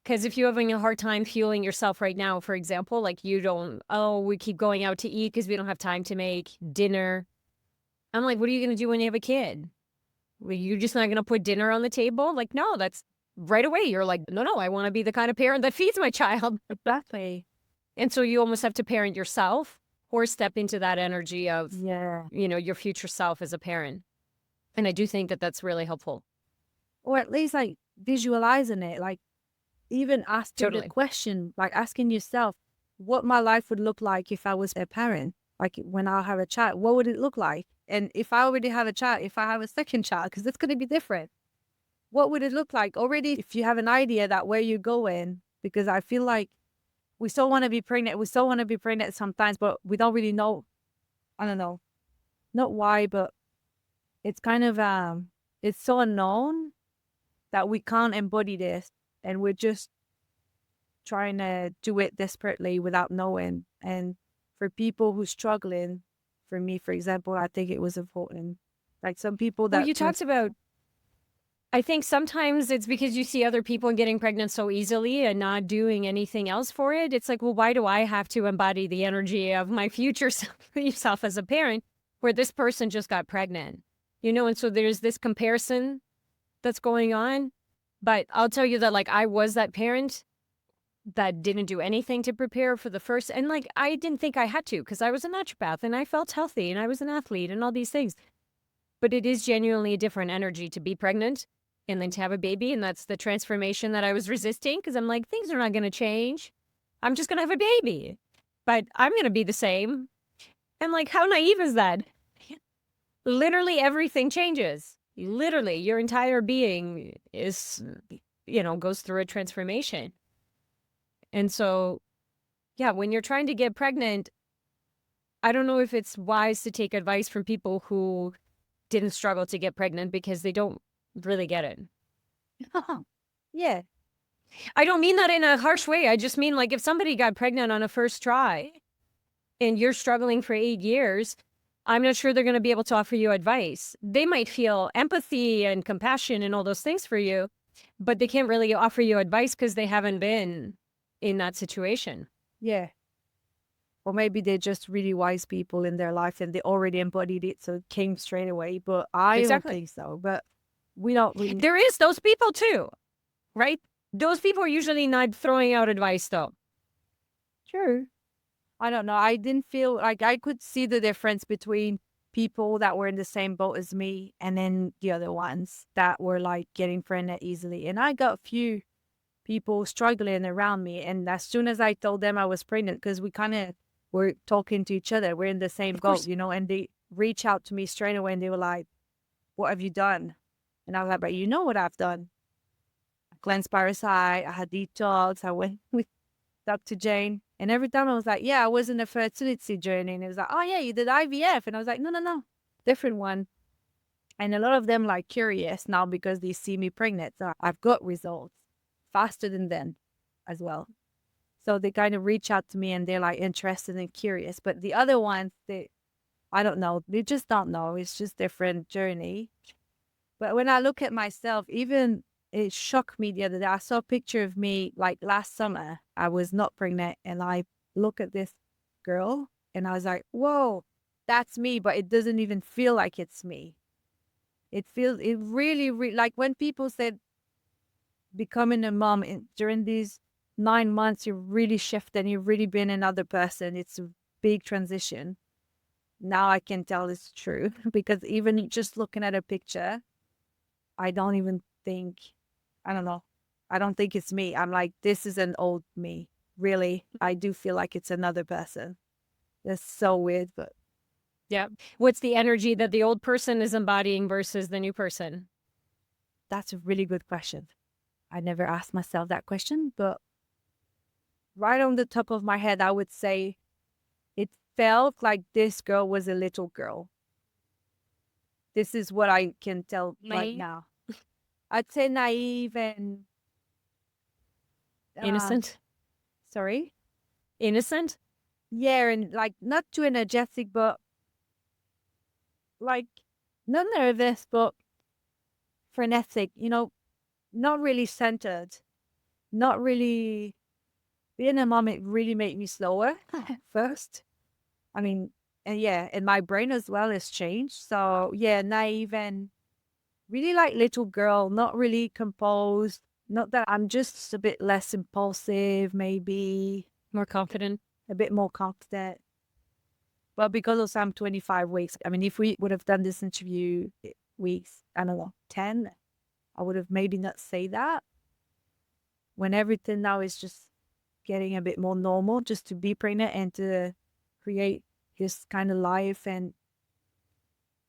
Because if you're having a hard time fueling yourself right now, for example, we keep going out to eat because we don't have time to make dinner. I'm like, what are you going to do when you have a kid? Well, you're just not going to put dinner on the table? No, that's right away. You're like, no, I want to be the kind of parent that feeds my child. Exactly. And so you almost have to parent yourself or step into that energy of, your future self as a parent. And I do think that that's really helpful. Or at least visualizing it, even asking the question, asking yourself, what my life would look like if I was a parent. Like when I have a child, what would it look like? And if I already have a child, if I have a second child, because it's going to be different, what would it look like already? If you have an idea that where you're going, because I feel like we still want to be pregnant. We still want to be pregnant sometimes, but we don't really know. I don't know, not why, but it's kind of, it's so unknown that we can't embody this. And we're just trying to do it desperately without knowing. And for people who's struggling, for me, for example, I think it was important. Like some people that Well, you talked about, I think sometimes it's because you see other people getting pregnant so easily and not doing anything else for it. It's like, well, why do I have to embody the energy of my future self as a parent where this person just got pregnant? You know, and so there's this comparison that's going on. But I'll tell you that, like, I was that parent that didn't do anything to prepare for the first, and like, I didn't think I had to because I was a naturopath and I felt healthy and I was an athlete and all these things. But it is genuinely a different energy to be pregnant and then to have a baby. And that's the transformation that I was resisting because I'm like, things are not going to change. I'm just going to have a baby, but I'm going to be the same. And like, how naive is that? Literally everything changes. Literally, your entire being is, goes through a transformation. And so, yeah, when you're trying to get pregnant, I don't know if it's wise to take advice from people who didn't struggle to get pregnant because they don't really get it. yeah, I don't mean that in a harsh way. I just mean like if somebody got pregnant on a first try and you're struggling for 8 years, I'm not sure they're going to be able to offer you advice. They might feel empathy and compassion and all those things for you, but they can't really offer you advice because they haven't been in that situation. yeah. Or maybe they're just really wise people in their life and they already embodied it, so it came straight away. But I Exactly. don't think so. But we don't really. There is those people too, right? Those people are usually not throwing out advice though. True. I don't know. I didn't feel like I could see the difference between people that were in the same boat as me and then the other ones that were like getting pregnant easily. And I got a few people struggling around me. And as soon as I told them I was pregnant, because we kind of were talking to each other, we're in the same boat, and they reach out to me straight away and they were like, what have you done? And I was like, but you know what I've done? I cleansed parasite, I had detox, I went with Dr. Jane. And every time I was like, yeah, I was in a fertility journey. And it was like, oh yeah, you did IVF. And I was like, no, different one. And a lot of them like curious now because they see me pregnant. So I've got results faster than them as well. So they kind of reach out to me and they're like interested and curious. But the other ones, I don't know. They just don't know. It's just different journey. But when I look at myself, even it shocked me the other day. I saw a picture of me like last summer. I was not pregnant and I look at this girl and I was like, whoa, that's me. But it doesn't even feel like it's me. It really, like when people said becoming a mom during these 9 months, you really shift and you've really been another person. It's a big transition. Now I can tell it's true because even just looking at a picture, I don't even think, I don't know. I don't think it's me. I'm like, this is an old me. Really, I do feel like it's another person. That's so weird, but yeah. What's the energy that the old person is embodying versus the new person? that's a really good question. I never asked myself that question, but right on the top of my head, I would say it felt like this girl was a little girl. This is what I can tell right now. I'd say naive and Innocent? Sorry? Innocent? Yeah, and like not too energetic, but like not nervous, but frenetic, not really centered, not really being a mom. It really made me slower first. I mean, and yeah, and my brain as well has changed. So yeah, naive and really like little girl, not really composed. Not that I'm just a bit less impulsive, maybe More confident? a bit more confident. Well, because also I'm 25 weeks. I mean, if we would have done this interview weeks, I don't know, 10, I would have maybe not say that. When everything now is just getting a bit more normal just to be pregnant and to create this kind of life and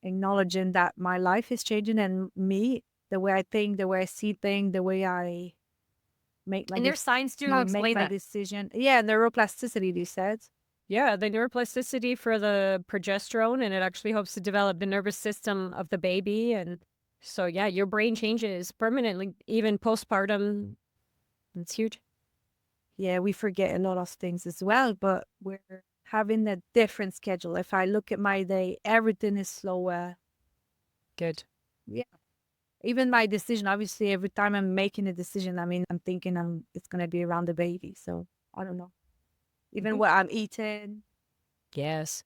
acknowledging that my life is changing and me, the way I think, the way I see things, the way I make my And there's science to make explain my that. decision. Yeah, neuroplasticity, you said. Yeah, the neuroplasticity for the progesterone, and it actually helps to develop the nervous system of the baby. And so, yeah, your brain changes permanently, even postpartum. It's huge. Yeah, we forget a lot of things as well, but we're having a different schedule. If I look at my day, everything is slower. Good. Yeah. Even my decision, obviously, every time I'm making a decision, I mean, I'm thinking it's going to be around the baby. So I don't know. Even what I'm eating. Yes.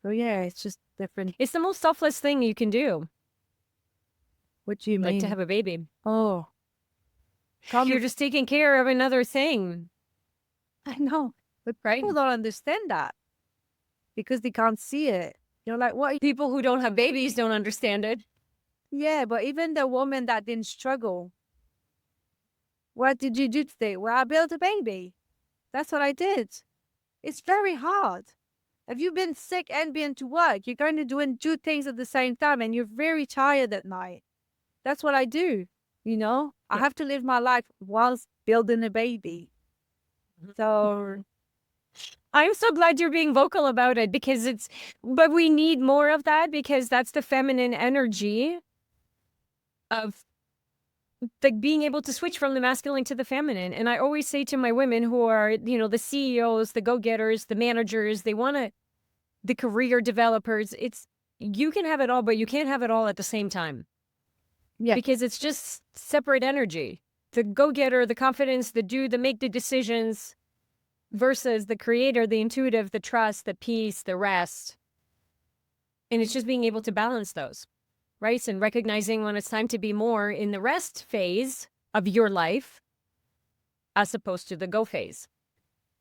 So yeah, it's just different. It's the most selfless thing you can do, What do you like to mean? have a baby. Oh, You're just taking care of another thing, I know, but right? people don't understand that because they can't see it. You're like, what? People who don't have babies don't understand it. Yeah, but even the woman that didn't struggle, what did you do today? Well, I built a baby. That's what I did. It's very hard. If you've been sick and been to work, you're going to doing two things at the same time and you're very tired at night. That's what I do. You know, I Yeah. have to live my life whilst building a baby. So I'm so glad you're being vocal about it because but we need more of that because that's the feminine energy of like being able to switch from the masculine to the feminine. And I always say to my women who are, the CEOs, the go-getters, the managers, the career developers, you can have it all, but you can't have it all at the same time. yeah, Because it's just separate energy. The go-getter, the confidence, the make the decisions versus the creator, the intuitive, the trust, the peace, the rest. And it's just being able to balance those, right? And recognizing when it's time to be more in the rest phase of your life as opposed to the go phase.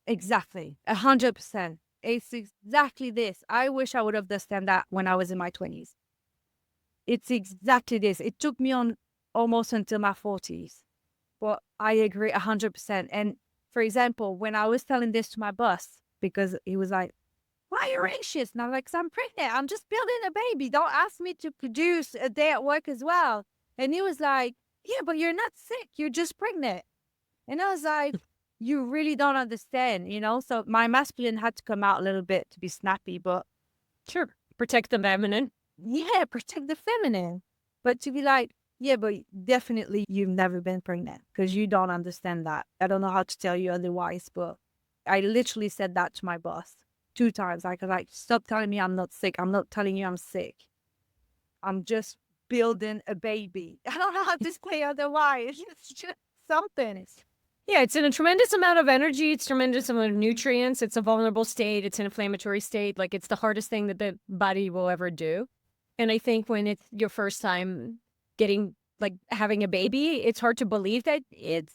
exactly. 100%. It's exactly this. I wish I would have understood that when I was in my 20s. It's exactly this. It took me on almost until my 40s. But I agree 100%. And for example, when I was telling this to my boss, because he was like, why are you anxious? And I'm like, 'cause I'm pregnant. I'm just building a baby. Don't ask me to produce a day at work as well. And he was like, yeah, but you're not sick. You're just pregnant. And I was like, you really don't understand, you know? So my masculine had to come out a little bit to be snappy, but Sure. Protect the feminine. yeah, protect the feminine. But to be like, yeah, but definitely you've never been pregnant because you don't understand that. I don't know how to tell you otherwise, but I literally said that to my boss 2 times. I was like, stop telling me I'm not sick. I'm not telling you I'm sick. I'm just building a baby. I don't know how to say otherwise. It's just something. Yeah, it's in a tremendous amount of energy. It's tremendous amount of nutrients. It's a vulnerable state. It's an inflammatory state. Like it's the hardest thing that the body will ever do. And I think when it's your first time having a baby, it's hard to believe that it's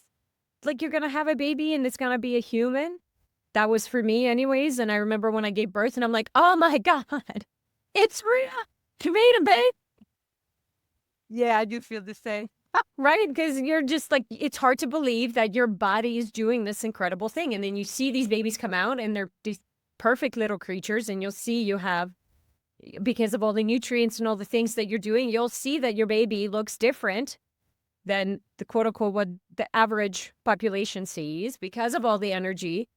like you're going to have a baby and it's going to be a human. That was for me anyways. And I remember when I gave birth and I'm like, oh my God, it's real. You made a baby. Yeah, I do feel the same. Right? Because you're just like, it's hard to believe that your body is doing this incredible thing. And then you see these babies come out and they're these perfect little creatures. And you'll see you have, because of all the nutrients and all the things that you're doing, you'll see that your baby looks different than the quote unquote what the average population sees because of all the energy.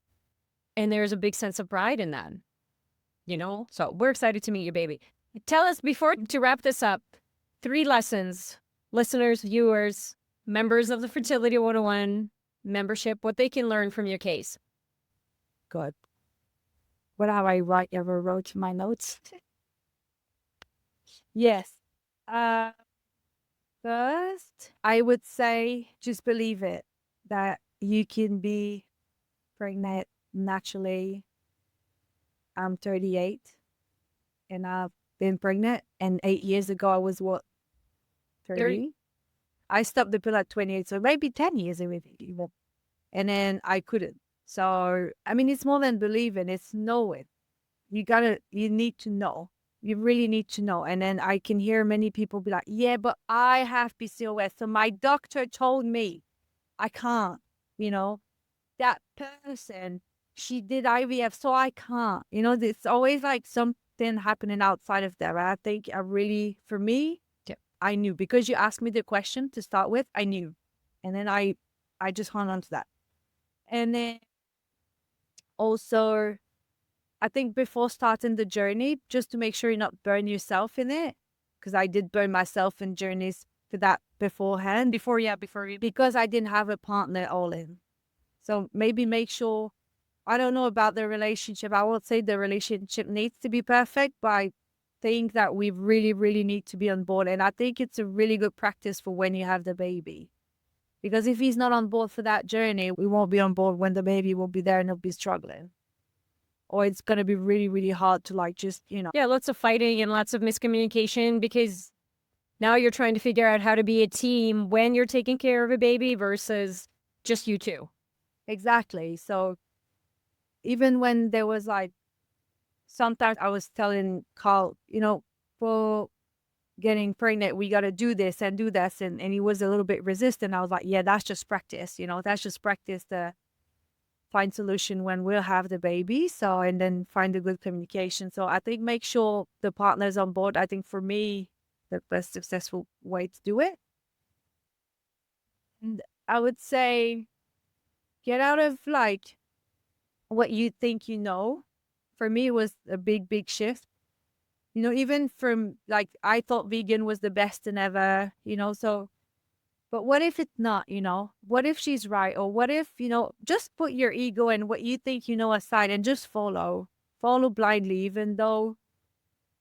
And there's a big sense of pride in that, So we're excited to meet your baby. Tell us to wrap this up, 3 lessons, listeners, viewers, members of the Fertility 101 membership, what they can learn from your case. Good. What have I ever wrote in my notes? Yes. First, I would say just believe it, that you can be pregnant naturally. I'm 38 and I've been pregnant. And 8 years ago, I was what? 30? I stopped the pill at 28, so maybe 10 years already even. And then I couldn't. So, I mean, it's more than believing, it's knowing. You need to know. You really need to know. And then I can hear many people be like, yeah, but I have PCOS. So my doctor told me I can't, That person, she did IVF, so I can't. You know, it's always like something happening outside of there. I think for me, Yep. I knew because you asked me the question to start with, I knew. And then I just hung on to that. And then also, I think before starting the journey, just to make sure you're not burn yourself in it, because I did burn myself in journeys for that beforehand. Before you. Because I didn't have a partner all in. So maybe make sure, I don't know about the relationship. I won't say the relationship needs to be perfect, but I think that we really, really need to be on board. And I think it's a really good practice for when you have the baby. Because if he's not on board for that journey, we won't be on board when the baby will be there and he'll be struggling. Or it's going to be really, really hard to like just, Yeah, lots of fighting and lots of miscommunication because now you're trying to figure out how to be a team when you're taking care of a baby versus just you two. Exactly. So even when there was like, sometimes I was telling Carl, for getting pregnant, we got to do this and do this. And he was a little bit resistant. I was like, yeah, that's just practice. That's just practice to find solution when we'll have the baby. So, and then find a good communication. So I think make sure the partner's on board. I think for me, the best successful way to do it. And I would say get out of like what you think you know. For me, it was a big, big shift. Even from like, I thought vegan was the best thing ever, so, but what if it's not, what if she's right? Or what if, just put your ego and what you think you know aside and just follow blindly, even though,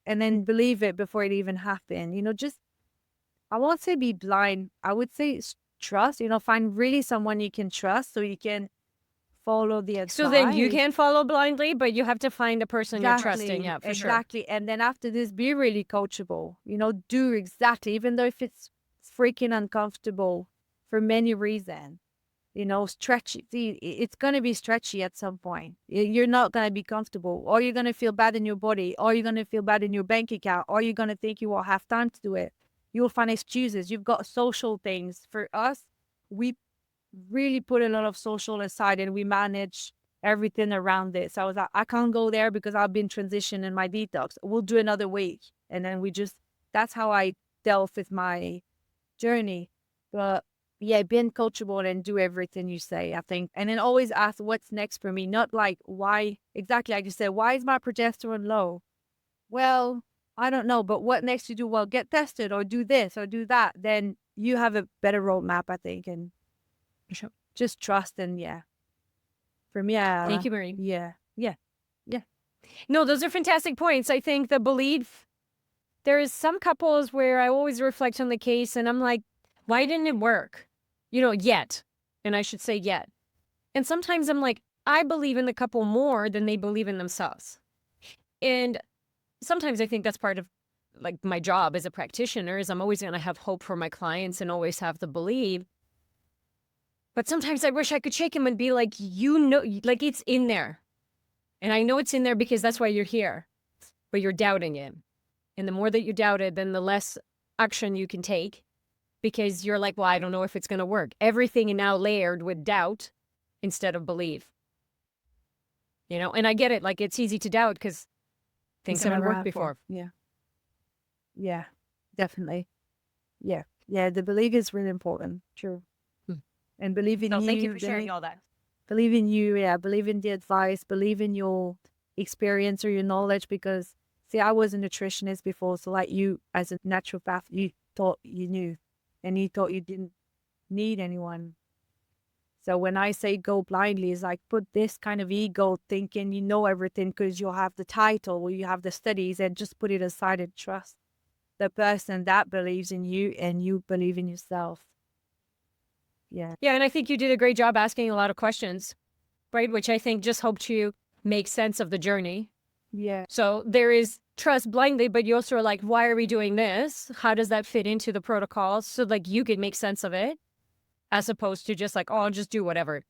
and then believe it before it even happened, just, I won't say be blind. I would say trust, find really someone you can trust so you can follow the advice. So then you can follow blindly, but you have to find a person you're trusting. Yeah, for sure. Exactly. And then after this, be really coachable, do exactly, even though if it's freaking uncomfortable for many reasons, stretchy. See, it's going to be stretchy at some point. You're not going to be comfortable, or you're going to feel bad in your body, or you're going to feel bad in your bank account, or you're going to think you won't have time to do it. You'll find excuses. You've got social things. For us, we really put a lot of social aside and we manage everything around it. So I was like, I can't go there because I've been transitioning in my detox. We'll do another week. And then that's how I dealt with my journey. But yeah, being coachable and do everything you say, I think. And then always ask what's next for me. Not like why, exactly like you said, why is my progesterone low? Well, I don't know, but what next you do? Well, get tested or do this or do that. Then you have a better roadmap, I think. And sure. Just trust and yeah. For me, Thank you, Marie. Yeah. No, those are fantastic points. I think the belief, there is some couples where I always reflect on the case and I'm like, why didn't it work? Yet. And I should say yet. And sometimes I'm like, I believe in the couple more than they believe in themselves. And sometimes I think that's part of like my job as a practitioner is I'm always going to have hope for my clients and always have the belief. But sometimes I wish I could shake him and be like, like it's in there. And I know it's in there because that's why you're here. But you're doubting it. And the more that you doubt it, then the less action you can take because you're like, well, I don't know if it's going to work. Everything is now layered with doubt instead of belief. And I get it. Like it's easy to doubt because things haven't worked before. Yeah, definitely. Yeah. The belief is really important. True. And believe in you. Thank you for sharing all that. Believe in you, believe in the advice, believe in your experience or your knowledge because, see, I was a nutritionist before, so like you as a naturopath, you thought you knew and you thought you didn't need anyone. So when I say go blindly, it's like put this kind of ego thinking you know everything because you have the title or you have the studies and just put it aside and trust the person that believes in you and you believe in yourself. Yeah, and I think you did a great job asking a lot of questions, right? Which I think just helped you make sense of the journey. Yeah. So there is trust blindly, but you also are like, why are we doing this? How does that fit into the protocol? So like you could make sense of it as opposed to just like, oh, I'll just do whatever.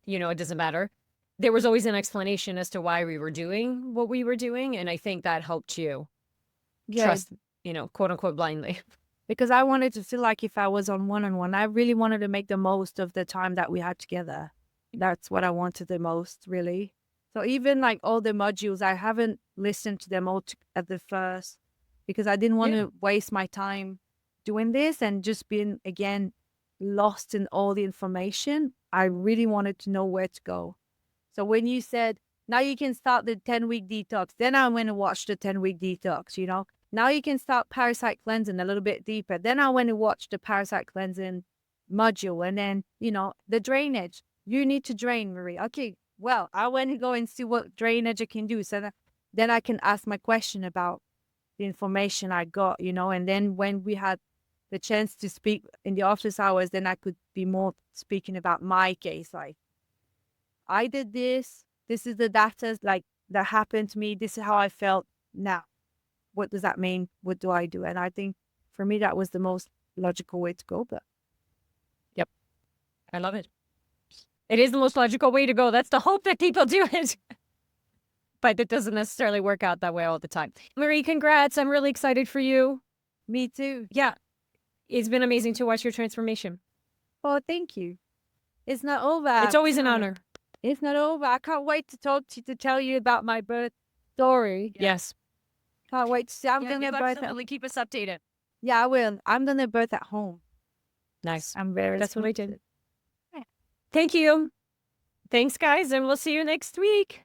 It doesn't matter. There was always an explanation as to why we were doing what we were doing. And I think that helped you trust, quote unquote, blindly. Because I wanted to feel like if I was on one-on-one, I really wanted to make the most of the time that we had together. That's what I wanted the most, really. So even like all the modules, I haven't listened to them all at the first because I didn't want to waste my time doing this and just being, again, lost in all the information. I really wanted to know where to go. So when you said, now you can start the 10-week detox, then I went and watched the 10-week detox, you know. Now you can start parasite cleansing a little bit deeper. Then I went and watched the parasite cleansing module, and then, you know, the drainage. You need to drain, Marie. Okay, well, I went and go and see what drainage I can do. So then I can ask my question about the information I got, you know. And then when we had the chance to speak in the office hours, then I could be more speaking about my case. Like, I did this. This is the data like that happened to me. This is how I felt. Now, what does that mean? What do I do? And I think for me, that was the most logical way to go. But Yep. I love it. It is the most logical way to go. That's the hope that people do it. But it doesn't necessarily work out that way all the time. Marie, congrats. I'm really excited for you. me too. Yeah. It's been amazing to watch your transformation. Oh, thank you. It's not over. It's always an honor. It's not over. I can't wait to talk to you, to tell you about my birth story. Yes. Can't wait to see. I'm Yeah, going to you birth. absolutely keep us updated. Yeah, I will. I'm going to birth at home. Nice. I'm very That's what I did. excited. Thank you. Thanks, guys, and we'll see you next week.